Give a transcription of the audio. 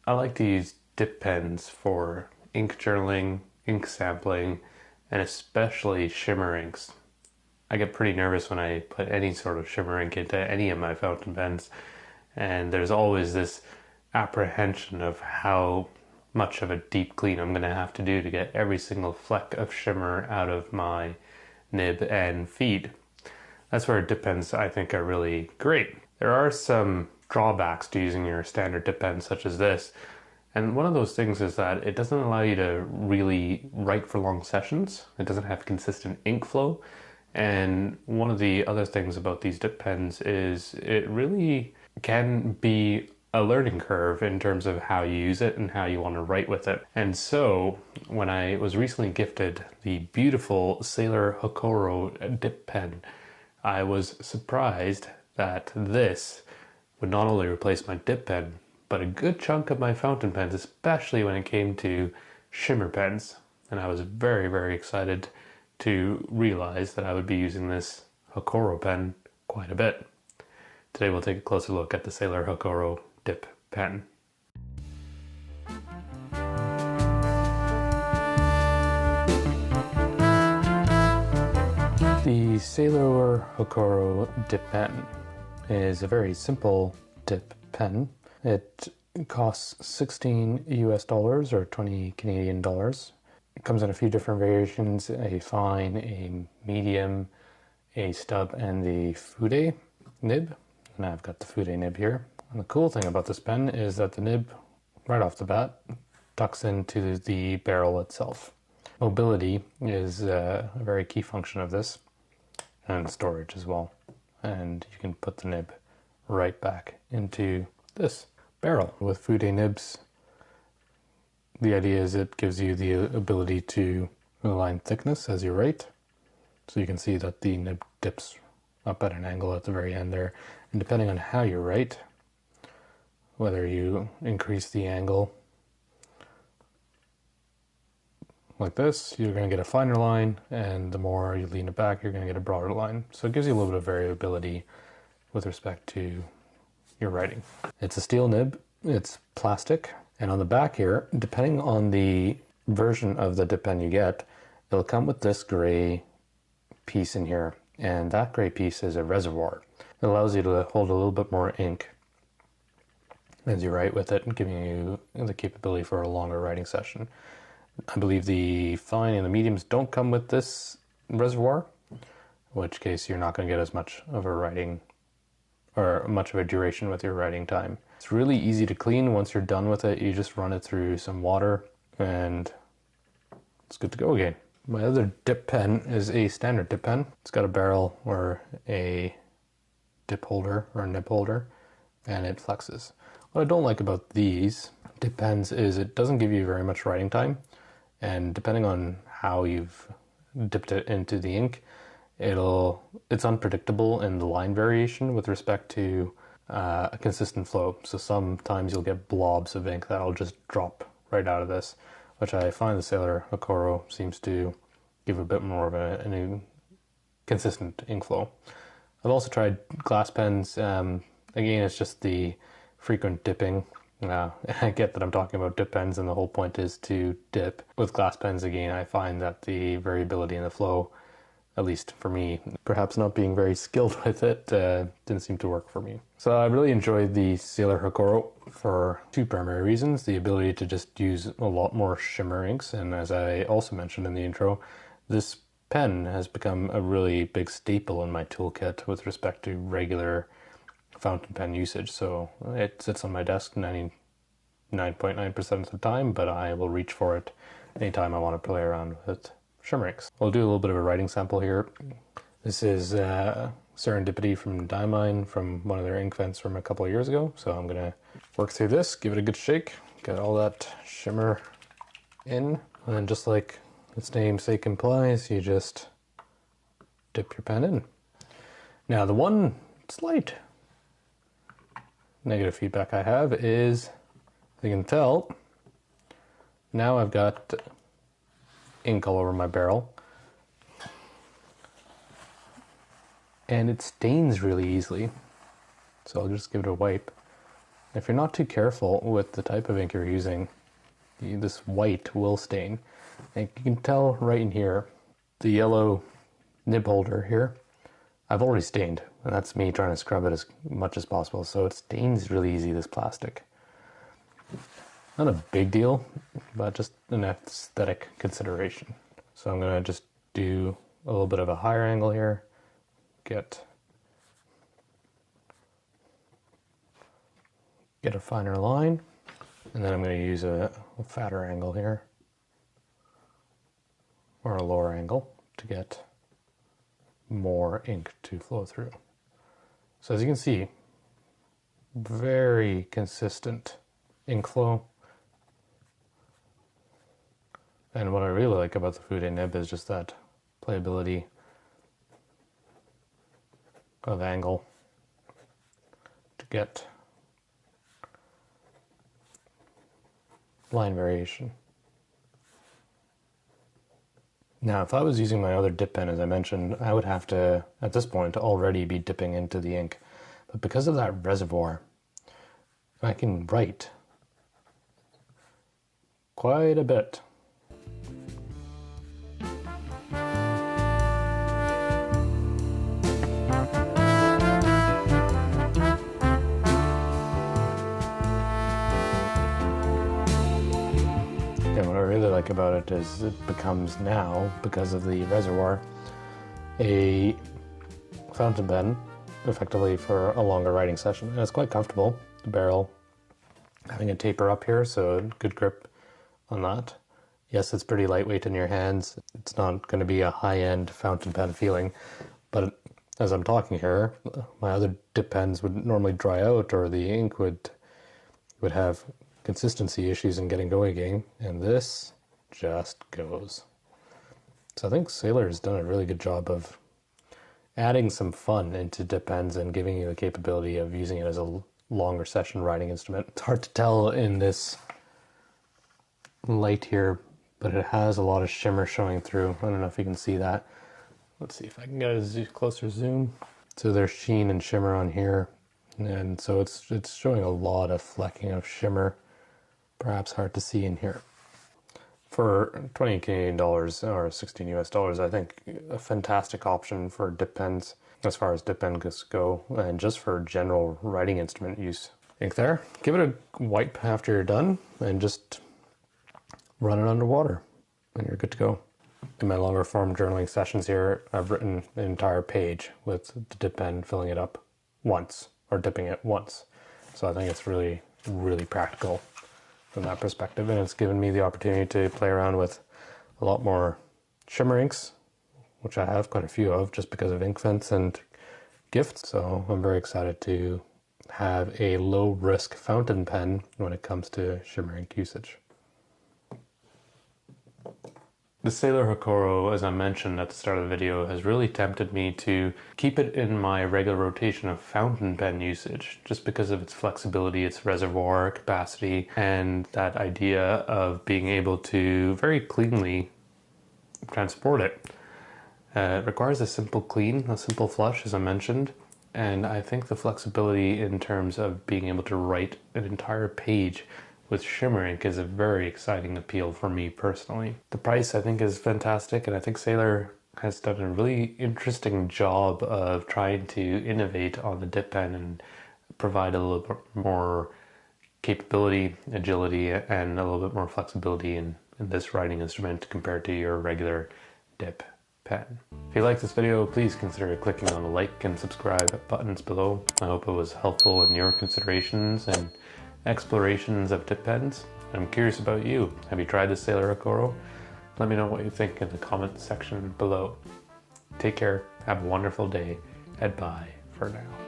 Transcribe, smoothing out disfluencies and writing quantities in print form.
I like to use dip pens for ink journaling, ink sampling, and especially shimmer inks. I get pretty nervous when I put any sort of shimmer ink into any of my fountain pens, and there's always this apprehension of how much of a deep clean I'm going to have to do to get every single fleck of shimmer out of my nib and feed. That's where dip pens, I think, are really great. There are some drawbacks to using your standard dip pen such as this, and one of those things is that it doesn't allow you to really write for long sessions. It doesn't have consistent ink flow. And one of the other things about these dip pens is it really can be a learning curve in terms of how you use it and how you want to write with it. And so when I was recently gifted the beautiful Sailor Hocoro Dip Pen, I was surprised that this would not only replace my dip pen, but a good chunk of my fountain pens, especially when it came to shimmer pens. And I was very, very excited to realize that I would be using this Hocoro pen quite a bit. Today we'll take a closer look at the Sailor Hocoro Dip Pen. The Sailor Hocoro Dip Pen is a very simple dip pen. It costs $16 US or 20 Canadian dollars. It comes in a few different variations: a fine, a medium, a stub, and the Fude Nib. And I've got the Fude Nib here. And the cool thing about this pen is that the nib, right off the bat, tucks into the barrel itself. Mobility is a very key function of this, and storage as well. And you can put the nib right back into this barrel. With Fude nibs, the idea is it gives you the ability to align thickness as you write. So you can see that the nib dips up at an angle at the very end there. And depending on how you write, whether you increase the angle like this, you're going to get a finer line, and the more you lean it back, you're going to get a broader line. So it gives you a little bit of variability with respect to your writing. It's a steel nib, it's plastic, and on the back here, depending on the version of the dip pen you get, it'll come with this gray piece in here, and that gray piece is a reservoir. It allows you to hold a little bit more ink as you write with it, and giving you the capability for a longer writing session. I believe the fine and the mediums don't come with this reservoir, in which case you're not going to get as much of a writing or much of a duration with your writing time. It's really easy to clean. Once you're done with it, you just run it through some water and it's good to go again. My other dip pen is a standard dip pen. It's got a barrel or a dip holder or a nib holder, and it flexes. What I don't like about these dip pens is it doesn't give you very much writing time, and depending on how you've dipped it into the ink, it's unpredictable in the line variation with respect to a consistent flow. So sometimes you'll get blobs of ink that'll just drop right out of this, which I find the Sailor Hocoro seems to give a bit more of a consistent ink flow. I've also tried glass pens. Again, it's just the frequent dipping. I get that I'm talking about dip pens and the whole point is to dip. With glass pens, again, I find that the variability in the flow, at least for me, perhaps not being very skilled with it, didn't seem to work for me. So I really enjoyed the Sailor Hocoro for two primary reasons: the ability to just use a lot more shimmer inks, and as I also mentioned in the intro, this pen has become a really big staple in my toolkit with respect to regular fountain pen usage. So it sits on my desk 99.9% of the time, but I will reach for it anytime I want to play around with shimmer inks. We'll do a little bit of a writing sample here. This is Serendipity from Diamine, from one of their ink vents from a couple of years ago. So I'm gonna work through this, give it a good shake, get all that shimmer in, and then just like its namesake implies, you just dip your pen in. Now the one slight negative feedback I have is, you can tell, now I've got ink all over my barrel, and it stains really easily. So I'll just give it a wipe If you're not too careful with the type of ink you're using, this white will stain. And you can tell right in here, the yellow nib holder here, I've already stained, and that's me trying to scrub it as much as possible, so it stains really easy, this plastic. Not a big deal, but just an aesthetic consideration. So I'm gonna just do a little bit of a higher angle here, get a finer line, and then I'm gonna use a fatter angle here, or a lower angle, to get more ink to flow through. So as you can see, very consistent ink flow. And what I really like about the Fude Nib is just that playability of angle to get line variation. Now, if I was using my other dip pen, as I mentioned, I would have to, at this point, already be dipping into the ink. But because of that reservoir, I can write quite a bit. And what I really like about it is it becomes now, because of the reservoir, a fountain pen, effectively for a longer writing session. And it's quite comfortable, the barrel having a taper up here, so good grip on that. Yes, it's pretty lightweight in your hands. It's not going to be a high-end fountain pen feeling, but as I'm talking here, my other dip pens would normally dry out, or the ink would have consistency issues in getting going again, and this just goes. So I think Sailor has done a really good job of adding some fun into dip pens and giving you the capability of using it as a longer session writing instrument. It's hard to tell in this light here, but it has a lot of shimmer showing through. I don't know if you can see that. Let's see if I can get a closer zoom. So there's sheen and shimmer on here, and so it's showing a lot of flecking of shimmer. Perhaps hard to see in here. For 20 Canadian dollars or 16 US dollars, I think a fantastic option for dip pens as far as dip pens go, and just for general writing instrument use. Ink there. Give it a wipe after you're done and just run it underwater and you're good to go. In my longer form journaling sessions here, I've written an entire page with the dip pen filling it up once, or dipping it once. So I think it's really, really practical from that perspective, and it's given me the opportunity to play around with a lot more shimmer inks, which I have quite a few of just because of Inkfence and gifts. So I'm very excited to have a low risk fountain pen when it comes to shimmer ink usage. The Sailor Hocoro, as I mentioned at the start of the video, has really tempted me to keep it in my regular rotation of fountain pen usage, just because of its flexibility, its reservoir capacity, and that idea of being able to very cleanly transport it. It requires a simple clean, a simple flush, as I mentioned, and I think the flexibility in terms of being able to write an entire page with shimmer ink is a very exciting appeal for me personally. The price, I think, is fantastic, and I think Sailor has done a really interesting job of trying to innovate on the dip pen and provide a little bit more capability, agility, and a little bit more flexibility in this writing instrument compared to your regular dip pen. If you like this video, please consider clicking on the like and subscribe buttons below. I hope it was helpful in your considerations and explorations of dip pens. I'm curious about you. Have you tried the Sailor Hocoro? Let me know what you think in the comment section below. Take care, have a wonderful day, and bye for now.